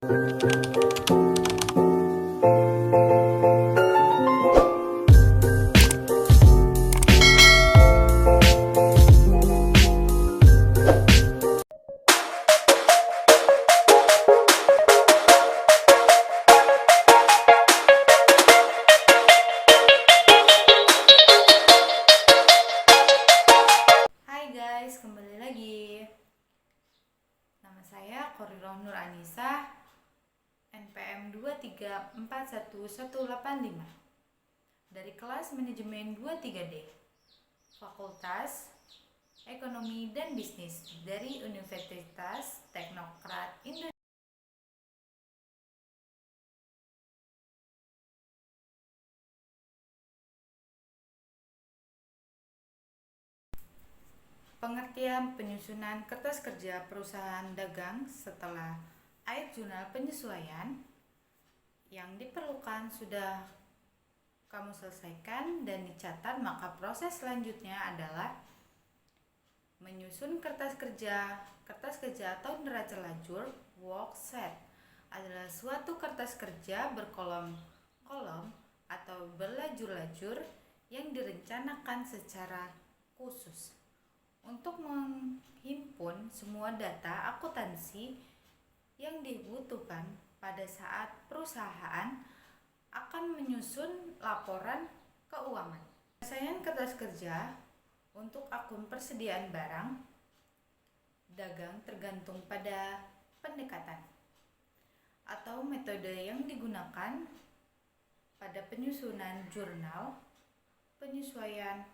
Kembali lagi. Nama saya Khoriroh Nur Anissa, NPM 2341185 dari kelas Manajemen 23D, Fakultas Ekonomi dan Bisnis dari Universitas Teknokrat Indonesia. Pengertian penyusunan kertas kerja perusahaan dagang setelah ayat jurnal penyesuaian yang diperlukan sudah kamu selesaikan dan dicatat, maka proses selanjutnya adalah menyusun kertas kerja. Kertas kerja atau neraca lajur worksheet adalah suatu kertas kerja berkolom-kolom atau berlajur-lajur yang direncanakan secara khusus untuk menghimpun semua data akuntansi yang dibutuhkan pada saat perusahaan akan menyusun laporan keuangan. Penyelesaian kertas kerja untuk akun persediaan barang dagang tergantung pada pendekatan atau metode yang digunakan pada penyusunan jurnal penyesuaian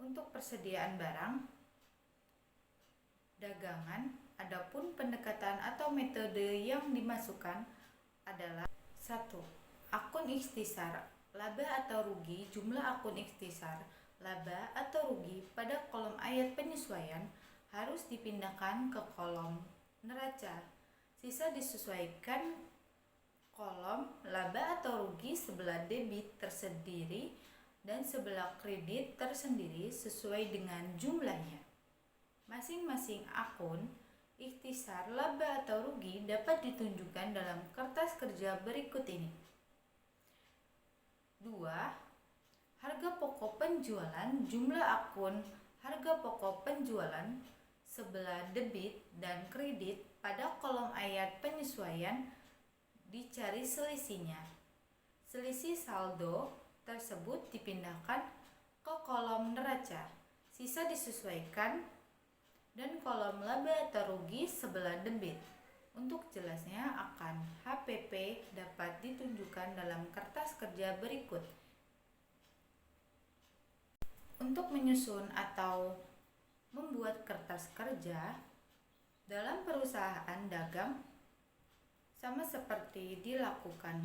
untuk persediaan barang dagangan. Adapun pendekatan atau metode yang dimasukkan adalah 1. Akun ikhtisar laba atau rugi. Jumlah akun ikhtisar laba atau rugi pada kolom ayat penyesuaian harus dipindahkan ke kolom neraca. Sisa disesuaikan kolom laba atau rugi sebelah debit tersendiri dan sebelah kredit tersendiri sesuai dengan jumlahnya. Masing-masing akun ikhtisar laba atau rugi dapat ditunjukkan dalam kertas kerja berikut ini. 2. Harga pokok penjualan. Jumlah akun harga pokok penjualan sebelah debit dan kredit pada kolom ayat penyesuaian dicari selisihnya. Selisih saldo tersebut dipindahkan ke kolom neraca. Sisa disesuaikan dan kolom laba atau rugi sebelah debit. Untuk jelasnya akan HPP dapat ditunjukkan dalam kertas kerja berikut. Untuk menyusun atau membuat kertas kerja dalam perusahaan dagang sama seperti dilakukan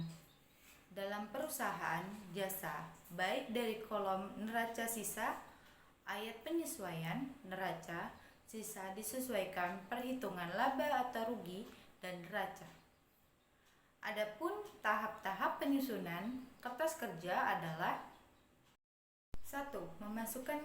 dalam perusahaan jasa, baik dari kolom neraca sisa ayat penyesuaian neraca. Sisa disesuaikan perhitungan laba atau rugi dan neraca. Adapun tahap-tahap penyusunan kertas kerja adalah 1. Memasukkan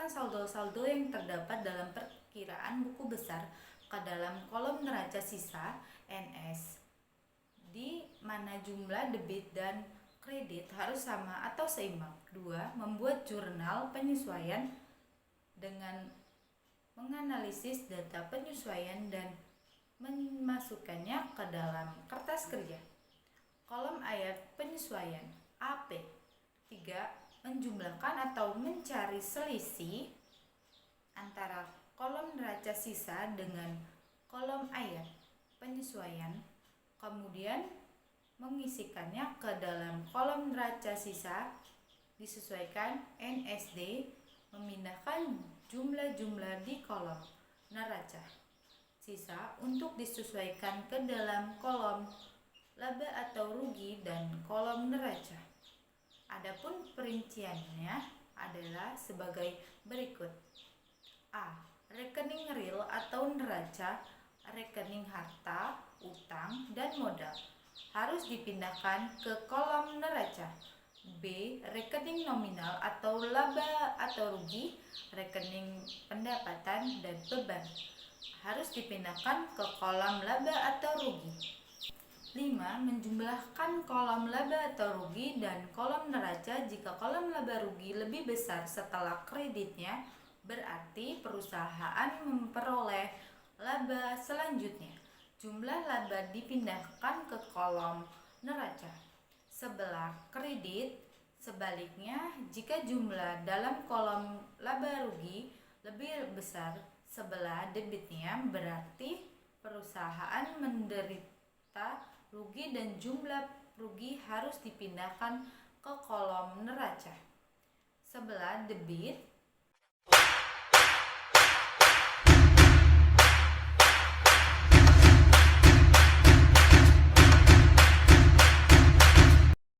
saldo-saldo yang terdapat dalam perkiraan buku besar ke dalam kolom neraca sisa NS, di mana jumlah debit dan kredit harus sama atau seimbang. 2. Membuat jurnal penyesuaian dengan menganalisis data penyesuaian dan memasukkannya ke dalam kertas kerja. Kolom ayat penyesuaian AP. 3. Menjumlahkan atau mencari selisih antara kolom neraca sisa dengan kolom ayat penyesuaian, kemudian mengisikannya ke dalam kolom neraca sisa, disesuaikan NSD, memindahkan jumlah-jumlah di kolom neraca sisa untuk disesuaikan ke dalam kolom laba atau rugi dan kolom neraca. Adapun perinciannya adalah sebagai berikut. A. Rekening real atau neraca, rekening harta, utang, dan modal harus dipindahkan ke kolom neraca. B. Rekening nominal atau laba atau rugi, rekening pendapatan dan beban harus dipindahkan ke kolom laba atau rugi. 5. Menjumlahkan kolom laba atau rugi dan kolom neraca. Jika kolom laba rugi lebih besar setelah kreditnya, berarti perusahaan memperoleh laba selanjutnya. Jumlah laba dipindahkan ke kolom neraca sebelah kredit. Sebaliknya, jika jumlah dalam kolom laba rugi lebih besar sebelah debitnya, berarti perusahaan menderita rugi dan jumlah rugi harus dipindahkan ke kolom neraca sebelah debit.